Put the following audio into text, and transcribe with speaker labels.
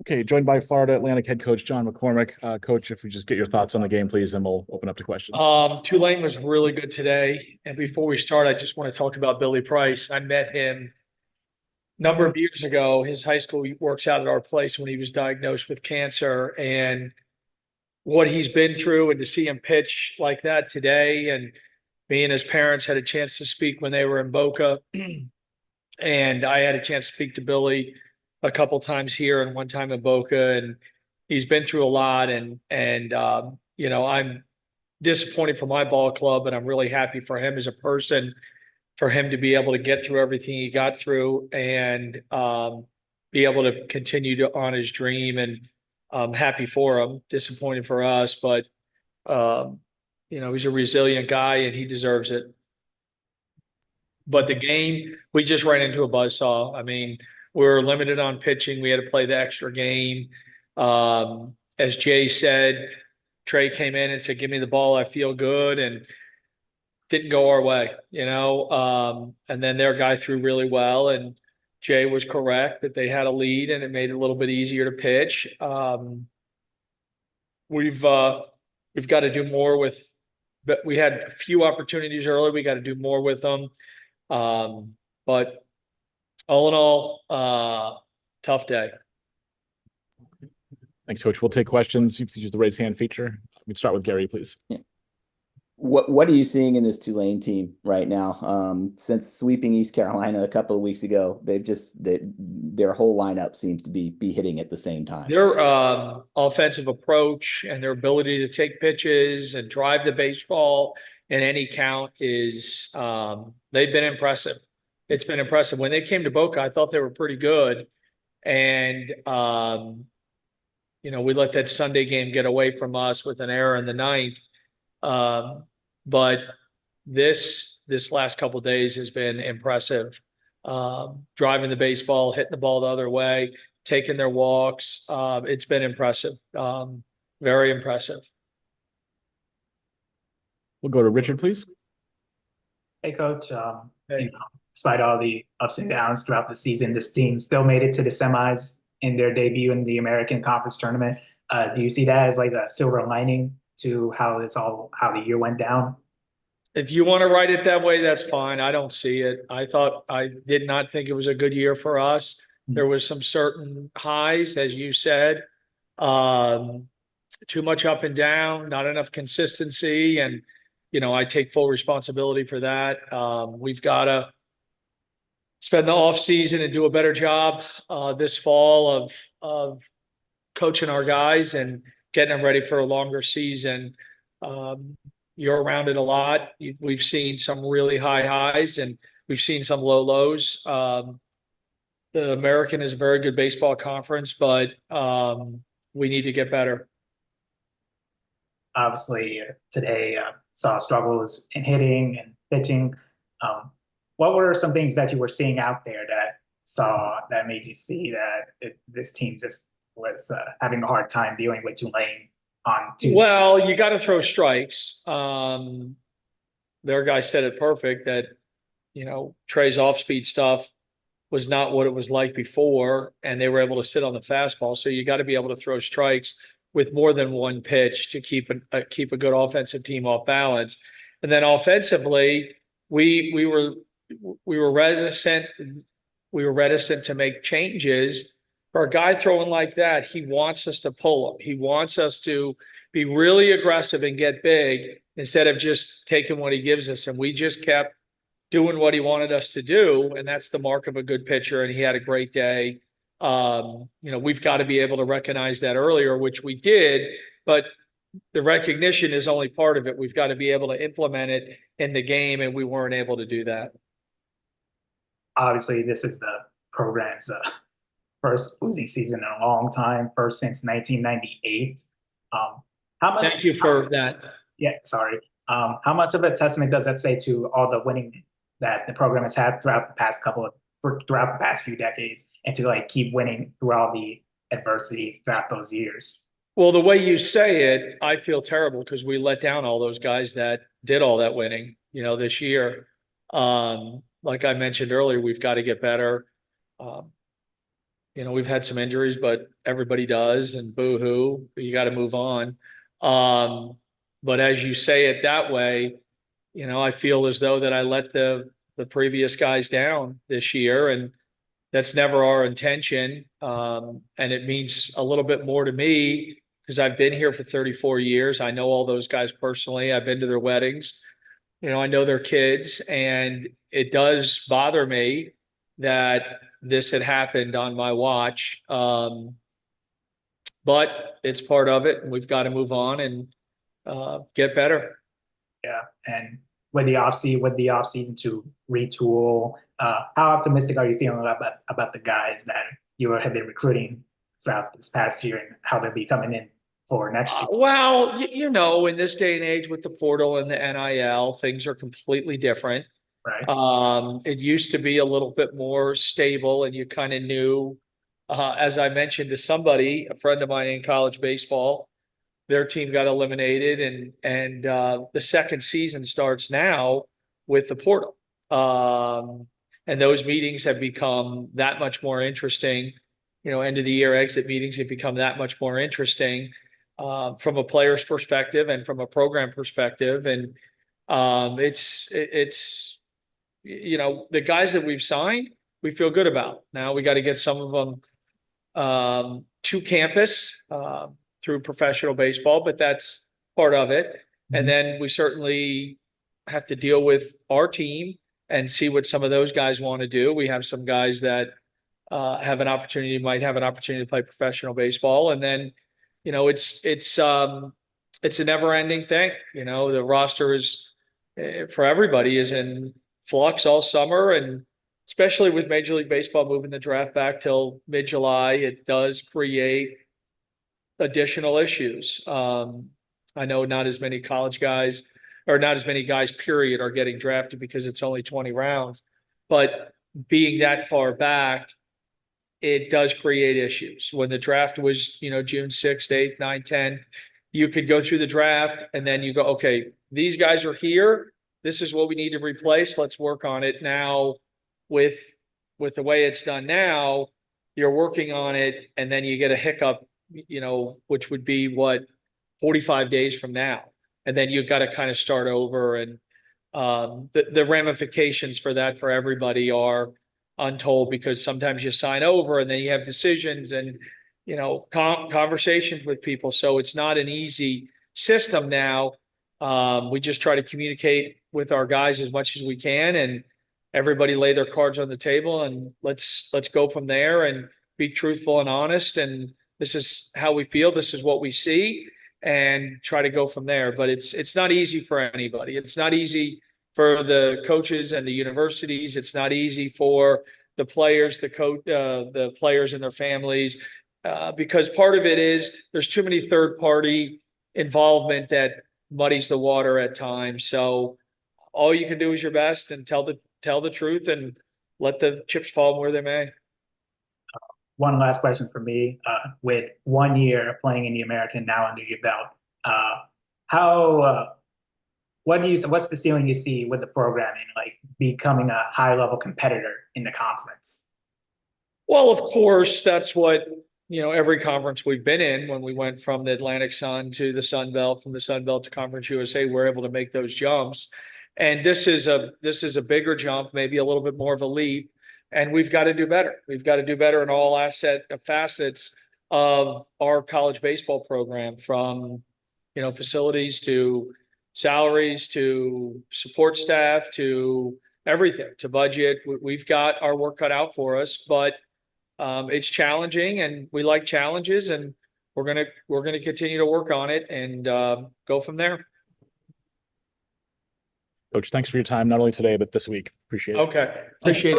Speaker 1: Okay, joined by Florida Atlantic head coach John McCormack. Coach, if we just get your thoughts on the game, please, then we'll open up to questions.
Speaker 2: Tulane was really good today. And before we start, I just want to talk about Billy Price. I met him a number of years ago. His high school works out at our place when he was diagnosed with cancer. And what he's been through, and to see him pitch like that today, and me and his parents had a chance to speak when they were in Boca. And I had a chance to speak to Billy a couple times here and one time in Boca. And he's been through a lot. I'm disappointed for my ball club, and I'm really happy for him as a person, for him to be able to get through everything he got through and be able to continue on his dream. And I'm happy for him, disappointed for us, but um, he's a resilient guy and he deserves it. But the game, we just ran into a buzzsaw. I mean, we're limited on pitching. We had to play the extra game. As Jay said, Trey came in and said, "Give me the ball. I feel good." And didn't go our way. And then their guy threw really well. And Jay was correct that they had a lead and it made it a little bit easier to pitch. We've got to do more with, but we had a few opportunities early. We got to do more with them. But all in all, tough day.
Speaker 1: Thanks, Coach. We'll take questions. You please use the raise hand feature. We'd start with Gary, please.
Speaker 3: Yeah. What are you seeing in this Tulane team right now? Since sweeping East Carolina a couple of weeks ago, their whole lineup seems to be hitting at the same time.
Speaker 2: Their offensive approach and their ability to take pitches and drive the baseball in any count is they've been impressive. It's been impressive. When they came to Boca, I thought they were pretty good. And we let that Sunday game get away from us with an error in the ninth. But this last couple of days has been impressive. Driving the baseball, hitting the ball the other way, taking their walks. It's been impressive. Very impressive.
Speaker 1: We'll go to Richard, please.
Speaker 4: Hey, Coach.
Speaker 2: Hey.
Speaker 4: Despite all the ups and downs throughout the season, this team still made it to the semis in their debut in the American Conference Tournament. Do you see that as like a silver lining to how the year went down?
Speaker 2: If you want to write it that way, that's fine. I don't see it. I did not think it was a good year for us. There was some certain highs, as you said, too much up and down, not enough consistency. And, I take full responsibility for that. We've got to spend the off season and do a better job this fall of coaching our guys and getting them ready for a longer season. You're around it a lot. We've seen some really high highs and we've seen some low lows. The American is a very good baseball conference, but we need to get better.
Speaker 4: Obviously, today saw struggles in hitting and pitching. What were some things that you were seeing out there that made you see that this team just was having a hard time dealing with Tulane on Tuesday?
Speaker 2: Well, you got to throw strikes. Their guy said it perfect that, Trey's off-speed stuff was not what it was like before, and they were able to sit on the fastball. So you got to be able to throw strikes with more than one pitch to keep a good offensive team off balance. And then offensively, we were reticent to make changes. For a guy throwing like that, he wants us to pull him. He wants us to be really aggressive and get big instead of just taking what he gives us. And we just kept doing what he wanted us to do. And that's the mark of a good pitcher. And he had a great day. We've got to be able to recognize that earlier, which we did. But the recognition is only part of it. We've got to be able to implement it in the game. And we weren't able to do that.
Speaker 4: Obviously, this is the program's first losing season in a long time, first since 1998.
Speaker 2: Thank you for that.
Speaker 4: Yeah, sorry. How much of a testament does that say to all the winning that the program has had throughout the past few decades, and to keep winning through all the adversity throughout those years?
Speaker 2: Well, the way you say it, I feel terrible because we let down all those guys that did all that winning, this year. Like I mentioned earlier, we've got to get better. we've had some injuries, but everybody does, and boo-hoo, you got to move on. But as you say it that way, I feel as though that I let the previous guys down this year, and that's never our intention. And it means a little bit more to me because I've been here for 34 years. I know all those guys personally. I've been to their weddings. I know their kids, and it does bother me that this had happened on my watch. But it's part of it, and we've got to move on and get better.
Speaker 4: Yeah, and with the off season to retool, how optimistic are you feeling about the guys that you have been recruiting throughout this past year and how they'll be coming in for next year?
Speaker 2: Well, in this day and age with the portal and the NIL, things are completely different.
Speaker 4: Right.
Speaker 2: It used to be a little bit more stable, and you kind of knew, as I mentioned to somebody, a friend of mine in college baseball, their team got eliminated, and the second season starts now with the portal. And those meetings have become that much more interesting. End of the year exit meetings have become that much more interesting from a player's perspective and from a program perspective. And it's the guys that we've signed, we feel good about. Now we got to get some of them to campus through professional baseball, but that's part of it. And then we certainly have to deal with our team and see what some of those guys want to do. We have some guys that might have an opportunity to play professional baseball. And then, it's a never ending thing. The roster is for everybody is in flux all summer, and especially with Major League Baseball moving the draft back till mid-July, it does create additional issues. I know not as many college guys, or not as many guys, period, are getting drafted because it's only 20 rounds. But being that far back, it does create issues. When the draft was, June 6th, 8th, 9th, 10th, you could go through the draft and then you go, okay, these guys are here. This is what we need to replace. Let's work on it now. With the way it's done now, you're working on it, and then you get a hiccup, which would be 45 days from now. And then you've got to kind of start over. And the ramifications for that for everybody are untold, because sometimes you sign over and then you have decisions and, conversations with people. So it's not an easy system now. We just try to communicate with our guys as much as we can, and everybody lay their cards on the table, and let's go from there and be truthful and honest. And this is how we feel. This is what we see, and try to go from there. But it's not easy for anybody. It's not easy for the coaches and the universities. It's not easy for the players, the players and their families, because part of it is there's too many third-party involvement that muddies the water at times. So all you can do is your best and tell the truth and let the chips fall where they may.
Speaker 4: One last question for me. With 1 year playing in the American now under your belt, what's the ceiling you see with the programming, like becoming a high-level competitor in the conference?
Speaker 2: Well, of course, that's what, every conference we've been in, when we went from the Atlantic Sun to the Sun Belt, from the Sun Belt to Conference USA, we're able to make those jumps. And this is a bigger jump, maybe a little bit more of a leap, and we've got to do better. We've got to do better in all facets of our college baseball program, from, facilities to salaries to support staff to everything, to budget. We've got our work cut out for us, but it's challenging, and we like challenges, and we're gonna continue to work on it and go from there.
Speaker 1: Coach, thanks for your time, not only today, but this week. Appreciate it.
Speaker 2: Okay. Appreciate it.